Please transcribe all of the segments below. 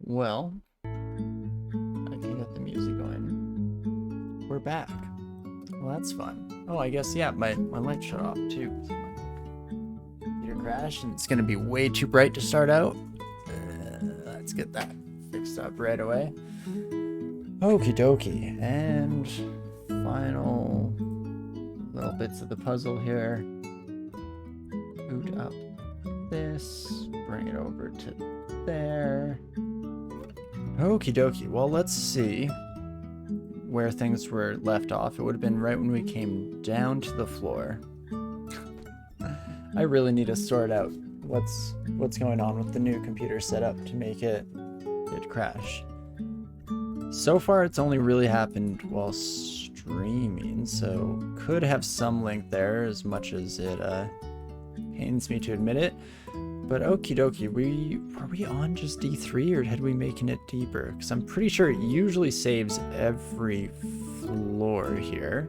Well, I can get the music going. We're back. Well, that's fun. Oh, I guess, yeah, my light shut off too. So my computer crashed and it's going to be way too bright to start out. Let's get that fixed up right away. Okie dokie. And final little bits of the puzzle here. Boot up this, bring it over to there. Okie dokie. Well, let's see where things were left off. It would have been right when we came down to the floor. I really need to sort out what's going on with the new computer setup to make it crash. So far, it's only really happened while streaming, so could have some link there, as much as it pains me to admit it. But okie dokie, were we on just D3 or had we making it deeper? Because I'm pretty sure it usually saves every floor here.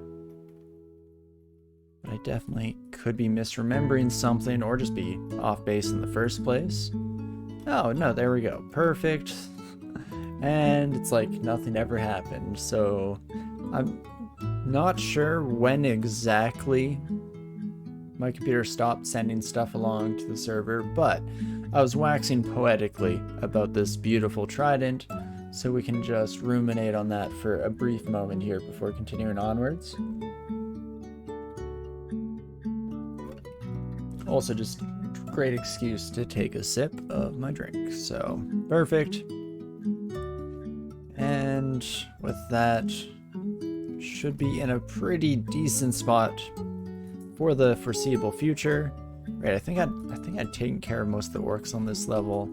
But I definitely could be misremembering something or just be off base in the first place. Oh no, there we go. Perfect. And it's like nothing ever happened. So I'm not sure when exactly my computer stopped sending stuff along to the server, but I was waxing poetically about this beautiful trident, so we can just ruminate on that for a brief moment here before continuing onwards. Also, just great excuse to take a sip of my drink, so perfect. And with that, should be in a pretty decent spot for the foreseeable future. Right, I think I'd taken care of most of the orcs on this level.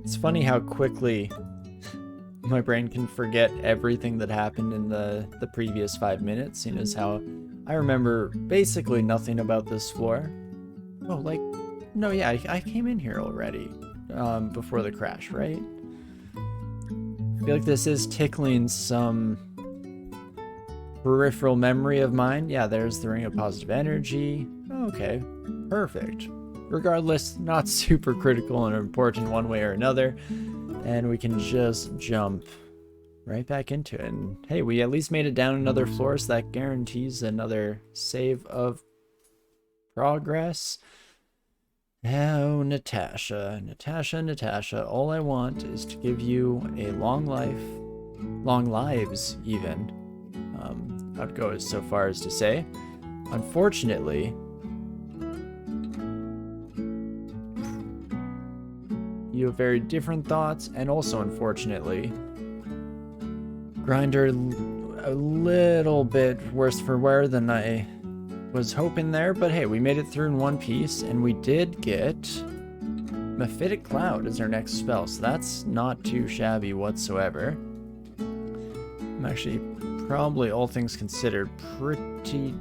It's funny how quickly my brain can forget everything that happened in the previous 5 minutes, seeing as how I remember basically nothing about this floor. Oh, like, no, yeah, I came in here already before the crash, right? I feel like this is tickling some peripheral memory of mine. Yeah, there's the ring of positive energy. Okay, perfect. Regardless, not super critical and important one way or another. And we can just jump right back into it. And hey, we at least made it down another floor, so that guarantees another save of progress. Oh, Natasha, all I want is to give you a long life, long lives even. I'd go so far as to say. Unfortunately, you have very different thoughts, and also unfortunately, Grinder a little bit worse for wear than I was hoping there, but hey, we made it through in one piece, and we did get Mephitic Cloud as our next spell, so that's not too shabby whatsoever. I'm actually probably, all things considered, pretty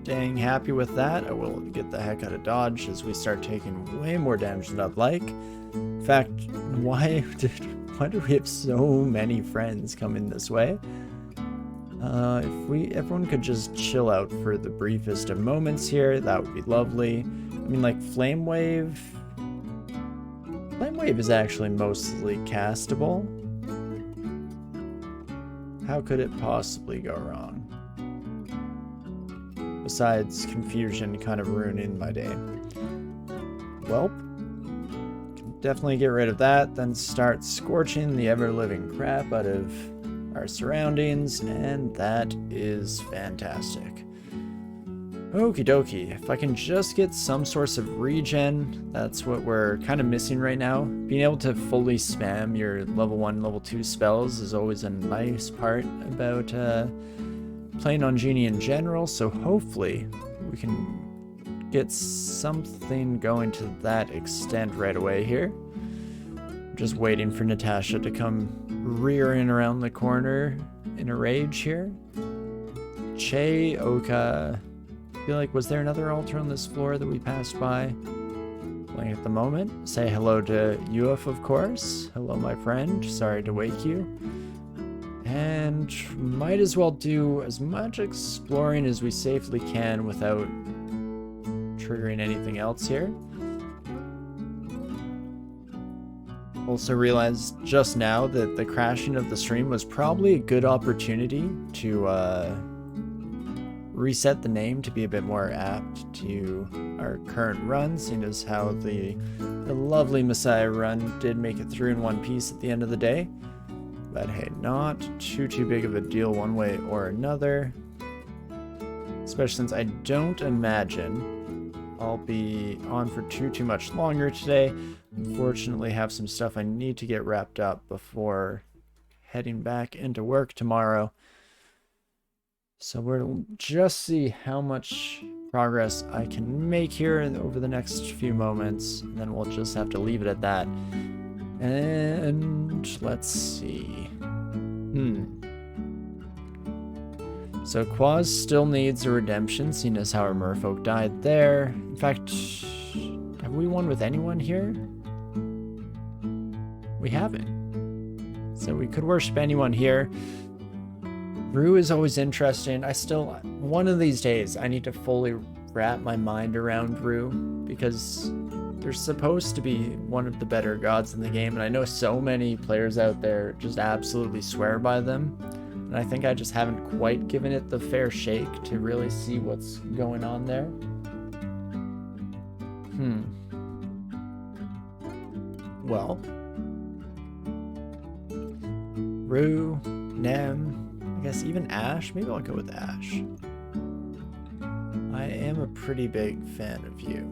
dang happy with that. I will get the heck out of dodge as we start taking way more damage than I'd like. In fact, why do we have so many friends coming this way? If everyone could just chill out for the briefest of moments here, that would be lovely. I mean, like, Flame Wave is actually mostly castable. How could it possibly go wrong? Besides confusion kind of ruining my day. Well, can definitely get rid of that, then start scorching the ever-living crap out of our surroundings, and that is fantastic. Okie dokie, if I can just get some source of regen, that's what we're kind of missing right now. Being able to fully spam your level 1, level 2 spells is always a nice part about playing on Djinni in general, so hopefully we can get something going to that extent right away here. Just waiting for Natasha to come rearing around the corner in a rage here. Che, Oka. I feel like, was there another altar on this floor that we passed by? Playing at the moment. Say hello to Uf, of course. Hello, my friend. Sorry to wake you. And might as well do as much exploring as we safely can without triggering anything else here. Also realized just now that the crashing of the stream was probably a good opportunity to reset the name to be a bit more apt to our current run, seeing as how the lovely Messiah run did make it through in one piece at the end of the day. But hey, not too big of a deal one way or another. Especially since I don't imagine I'll be on for too much longer today. Unfortunately, have some stuff I need to get wrapped up before heading back into work tomorrow. So we'll just see how much progress I can make here over the next few moments, and then we'll just have to leave it at that. And let's see. So Quaz still needs a redemption, seeing as how our merfolk died there. In fact, have we won with anyone here? We haven't. So we could worship anyone here. Rue is always interesting. One of these days, I need to fully wrap my mind around Rue, because they're supposed to be one of the better gods in the game, and I know so many players out there just absolutely swear by them, and I think I just haven't quite given it the fair shake to really see what's going on there. Well, Rue, Nem, I guess even Ash. Maybe I'll go with Ash. I am a pretty big fan of you.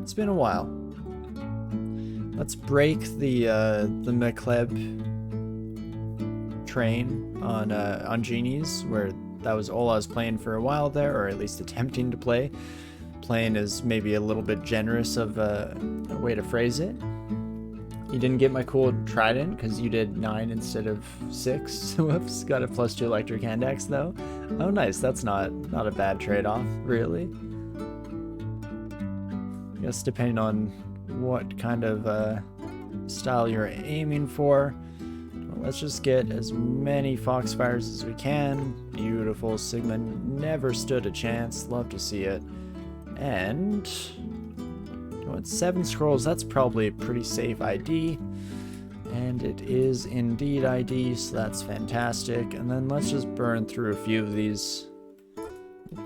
It's been a while. Let's break the McLeb train on Djinni's, where that was all I was playing for a while there, or at least attempting to play. Playing is maybe a little bit generous of a way to phrase it. You didn't get my cool trident because you did 9 instead of 6. Whoops, got a +2 electric hand axe though. Oh nice, that's not a bad trade-off, really. I guess depending on what kind of style you're aiming for. Let's just get as many Foxfires as we can. Beautiful, Sigma never stood a chance, love to see it. And it's 7 scrolls, that's probably a pretty safe ID. And it is indeed ID, so that's fantastic. And then let's just burn through a few of these.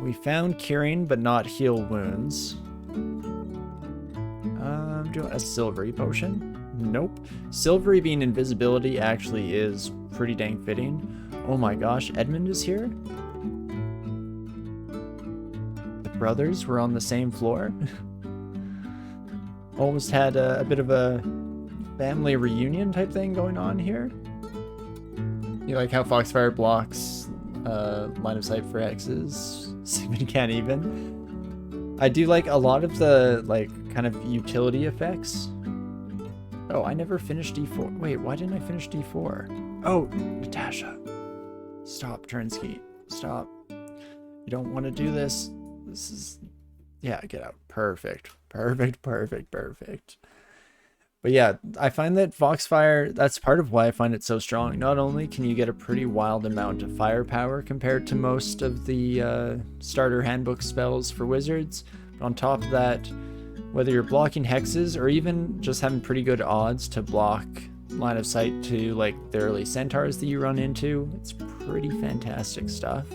We found curing, but not heal wounds. Do a silvery potion? Nope. Silvery being invisibility actually is pretty dang fitting. Oh my gosh, Edmund is here? The brothers were on the same floor? Almost had a bit of a family reunion type thing going on here. You like how Foxfire blocks line of sight for X's? Sigmund can't even. I do like a lot of the kind of utility effects. Oh, I never finished D4. Wait, why didn't I finish D4? Oh, Natasha. Stop, Torinski. Stop. You don't want to do this. This is... Yeah, get out. Perfect. Perfect, perfect, perfect. But yeah, I find that Foxfire, that's part of why I find it so strong. Not only can you get a pretty wild amount of firepower compared to most of the starter handbook spells for wizards, but on top of that, whether you're blocking hexes or even just having pretty good odds to block line of sight to like the early centaurs that you run into, it's pretty fantastic stuff.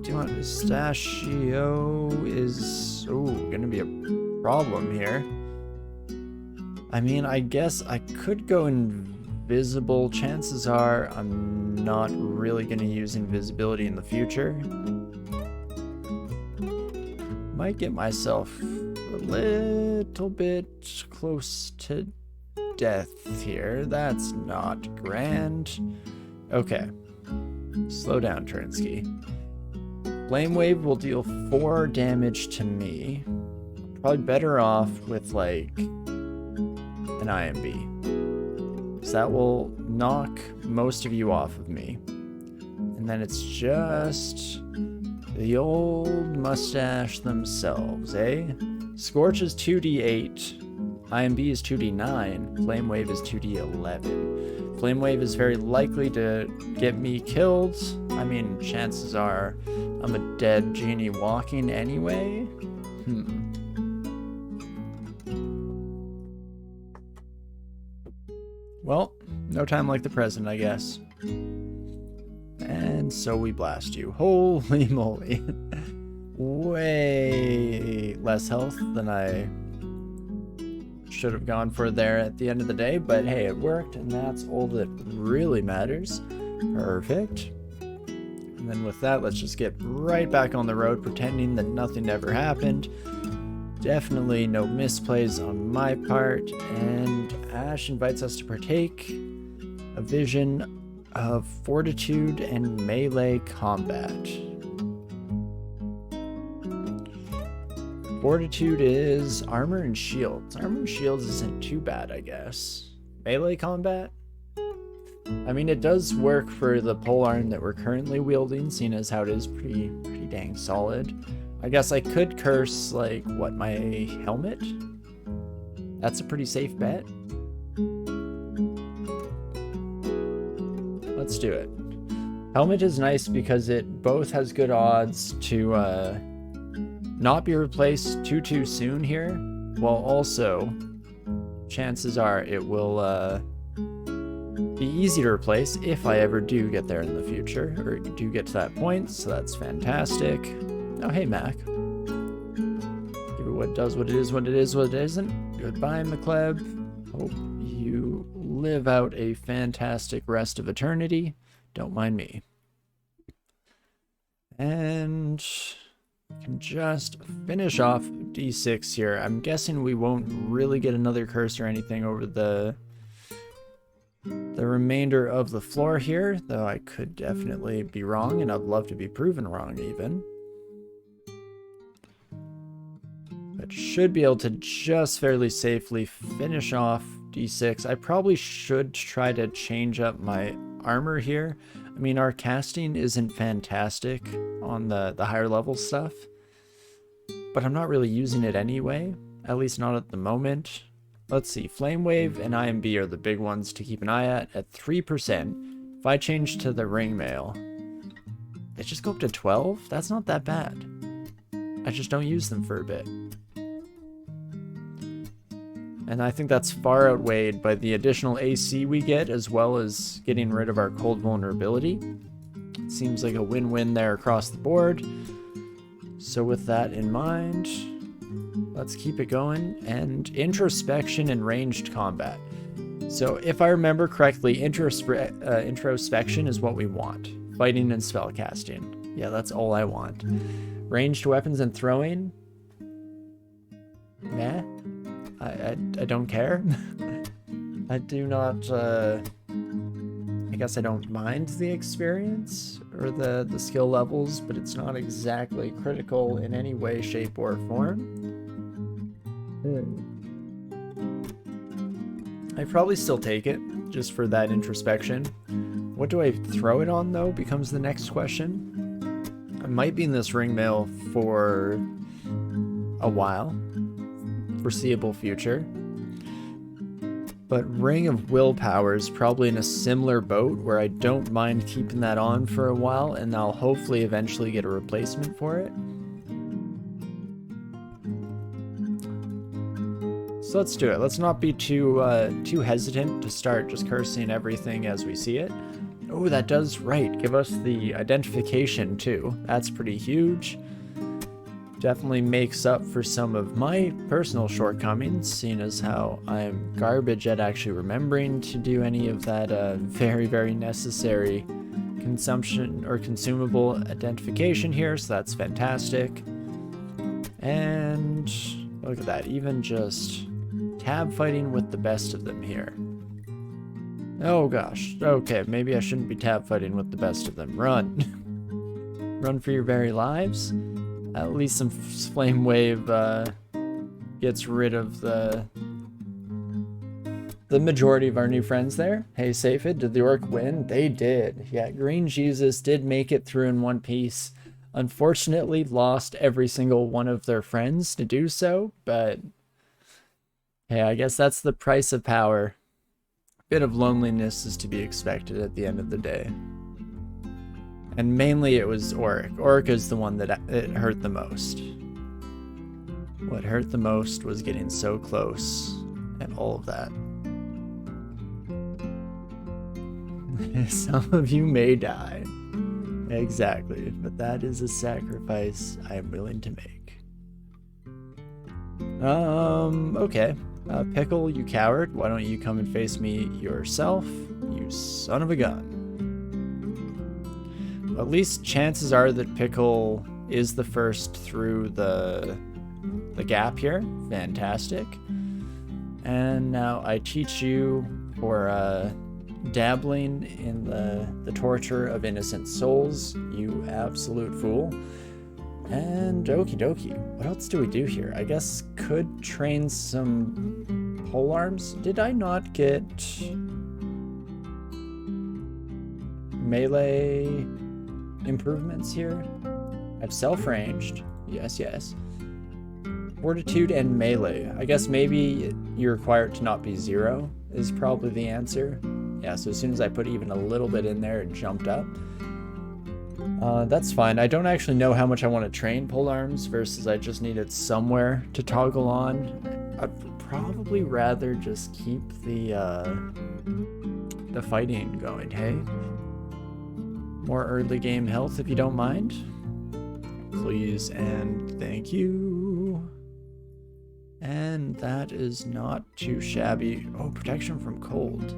Do you want pistachio is gonna be a problem here. I mean, I guess I could go invisible. Chances are I'm not really gonna use invisibility in the future. Might get myself a little bit close to death here. That's not grand. Okay. Slow down, Torinski. Flame Wave will deal 4 damage to me. Probably better off with, like, an IMB. So that will knock most of you off of me. And then it's just the old mustache themselves, eh? Scorch is 2d8. IMB is 2d9. Flame Wave is 2d11. Flame Wave is very likely to get me killed. I mean, chances are I'm a dead Djinni walking anyway? Well, no time like the present, I guess. And so we blast you. Holy moly. Way less health than I should have gone for there at the end of the day, but hey, it worked, and that's all that really matters. Perfect. And then with that, let's just get right back on the road, pretending that nothing ever happened. Definitely no misplays on my part, and Ash invites us to partake a vision of fortitude and melee combat. Fortitude is armor and shields. Armor and shields isn't too bad, I guess. Melee combat? I mean, it does work for the polearm that we're currently wielding, seeing as how it is pretty dang solid. I guess I could curse, like, what, my helmet? That's a pretty safe bet. Let's do it. Helmet is nice because it both has good odds to not be replaced too soon here, while also chances are it will be easy to replace if I ever do get there in the future, or do get to that point, so that's fantastic. Oh, hey, Mac. Give it what does, what it is, what it is, what it isn't. Goodbye, McLeb. Hope you live out a fantastic rest of eternity. Don't mind me. And we can just finish off D6 here. I'm guessing we won't really get another curse or anything over the remainder of the floor here, though I could definitely be wrong, and I'd love to be proven wrong even. But should be able to just fairly safely finish off D6. I probably should try to change up my armor here. I mean, our casting isn't fantastic on the higher level stuff, but I'm not really using it anyway, at least not at the moment. Let's see, Flame Wave and IMB are the big ones to keep an eye at 3%. If I change to the Ring Mail, they just go up to 12? That's not that bad. I just don't use them for a bit. And I think that's far outweighed by the additional AC we get, as well as getting rid of our cold vulnerability. It seems like a win-win there across the board. So with that in mind, let's keep it going. And introspection and ranged combat. So if I remember correctly, introspection is what we want. Fighting and spellcasting. Yeah, that's all I want. Ranged weapons and throwing? Meh. I don't care. I do not, I guess I don't mind the experience or the skill levels, but it's not exactly critical in any way, shape, or form. I'd probably still take it, just for that introspection. What do I throw it on, though, becomes the next question. I might be in this ring mail for a while. Foreseeable future, but Ring of Willpower is probably in a similar boat where I don't mind keeping that on for a while, and I'll hopefully eventually get a replacement for it. So let's do it. Let's not be too hesitant to start just cursing everything as we see it. Oh, that does give us the identification too. That's pretty huge. Definitely makes up for some of my personal shortcomings, seeing as how I'm garbage at actually remembering to do any of that very necessary consumption or consumable identification here, so that's fantastic. And look at that, even just tab fighting with the best of them here. Oh gosh, okay, maybe I shouldn't be tab fighting with the best of them. Run. Run for your very lives. At least some Flame Wave gets rid of the majority of our new friends there. Hey, Safid, did the orc win? They did. Yeah, Green Jesus did make it through in one piece. Unfortunately, lost every single one of their friends to do so, but hey, I guess that's the price of power. A bit of loneliness is to be expected at the end of the day. And mainly it was Oric. Oric is the one that it hurt the most. What hurt the most was getting so close and all of that. Some of you may die. Exactly, but that is a sacrifice I am willing to make. Okay. Pickle, you coward, why don't you come and face me yourself, you son of a gun. At least chances are that Pickle is the first through the gap here. Fantastic. And now I teach you for dabbling in the torture of innocent souls, you absolute fool. And okie dokie, what else do we do here? I guess could train some pole arms. Did I not get melee improvements here? I've self-ranged. Yes, yes. Fortitude and melee. I guess maybe you require it to not be 0 is probably the answer. Yeah, so as soon as I put even a little bit in there, it jumped up. That's fine. I don't actually know how much I want to train pole arms versus I just need it somewhere to toggle on. I'd probably rather just keep the fighting going, hey? More early game health if you don't mind. Please and thank you. And that is not too shabby. Oh, protection from cold.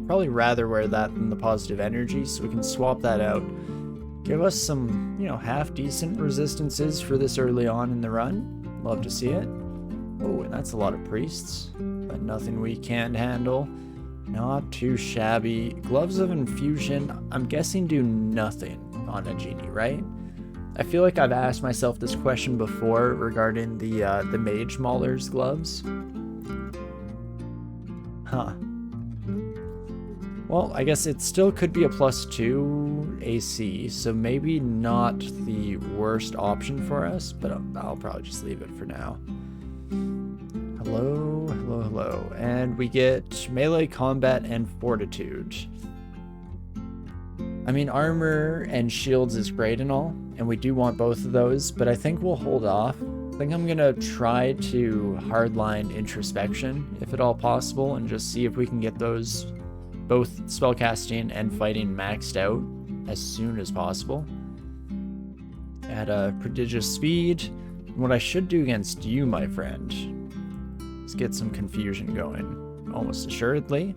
Probably rather wear that than the positive energy, so we can swap that out. Give us some, you know, half-decent resistances for this early on in the run. Love to see it. Oh, and that's a lot of priests, but nothing we can't handle. Not too shabby. Gloves of Infusion, I'm guessing do nothing on a Djinni, right? I feel like I've asked myself this question before regarding the Mage Mauler's gloves. Huh. Well, I guess it still could be a +2 AC, so maybe not the worst option for us, but I'll probably just leave it for now. Hello, hello, hello. And we get melee combat and fortitude. I mean, armor and shields is great and all, and we do want both of those, but I think we'll hold off. I think I'm gonna try to hardline introspection, if at all possible, and just see if we can get those both spellcasting and fighting maxed out as soon as possible at a prodigious speed. And what I should do against you, my friend, is get some confusion going, almost assuredly.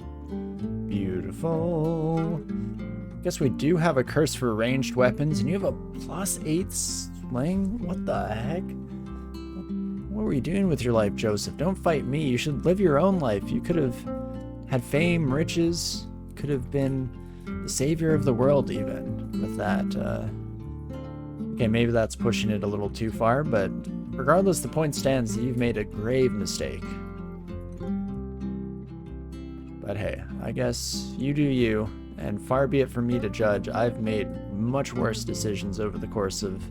Beautiful. Guess we do have a curse for ranged weapons, and you have a +8 sling? What the heck? What were you doing with your life, Joseph? Don't fight me. You should live your own life. You could have had fame, riches, could have been the savior of the world even with that. Okay, maybe that's pushing it a little too far, but regardless, the point stands that you've made a grave mistake. But hey, I guess you do you, and far be it from me to judge. I've made much worse decisions over the course of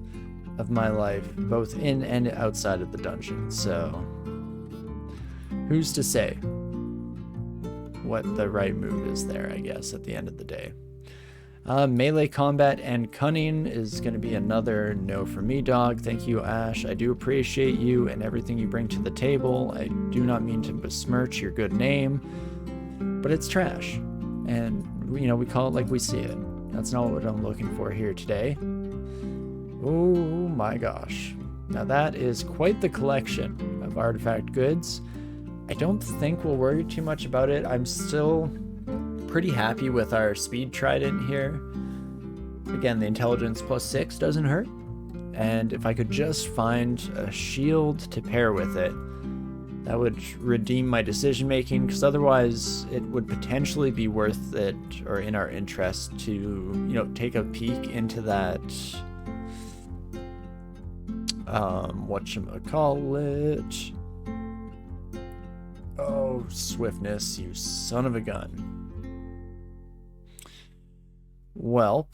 my life, both in and outside of the dungeon, so who's to say what the right move is there, I guess, at the end of the day. Melee combat and cunning is going to be another no for me, dog. Thank you, Ash. I do appreciate you and everything you bring to the table. I do not mean to besmirch your good name, but it's trash. And, you know, we call it like we see it. That's not what I'm looking for here today. Oh my gosh. Now that is quite the collection of artifact goods. I don't think we'll worry too much about it. I'm still pretty happy with our speed trident here. Again, the intelligence +6 doesn't hurt. And if I could just find a shield to pair with it, that would redeem my decision making, because otherwise it would potentially be worth it or in our interest to, you know, take a peek into that whatchamacallit. Oh, swiftness, you son of a gun. Welp.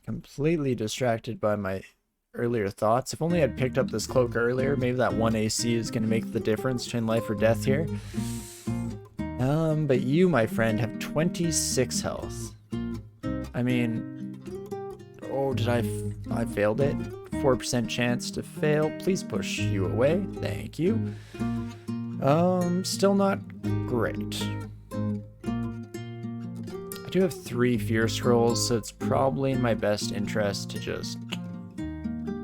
Completely distracted by my earlier thoughts. If only I'd picked up this cloak earlier, maybe that 1 AC is going to make the difference between life or death here. But you, my friend, have 26 health. I mean, no, I failed it. 4% chance to fail. Please push you away. Thank you. Still not great. I do have 3 fear scrolls, so it's probably in my best interest to just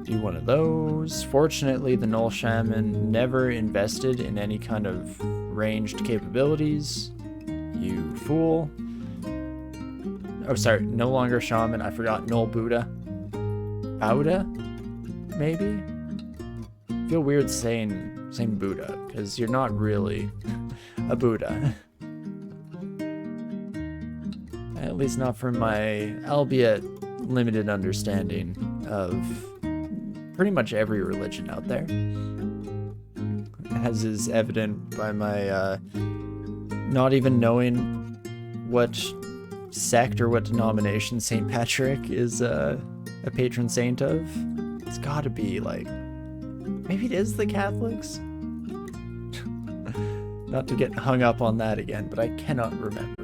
do one of those. Fortunately, the Null Shaman never invested in any kind of ranged capabilities. You fool. Oh, sorry, no longer Shaman. I forgot Null Buddha. Buddha? Maybe? I feel weird saying Buddha, because you're not really a Buddha. At least not from my, albeit limited understanding of pretty much every religion out there. As is evident by my not even knowing what sect or what denomination St. Patrick is a patron saint of. It's gotta be like, maybe it is the Catholics? Not to get hung up on that again, but I cannot remember.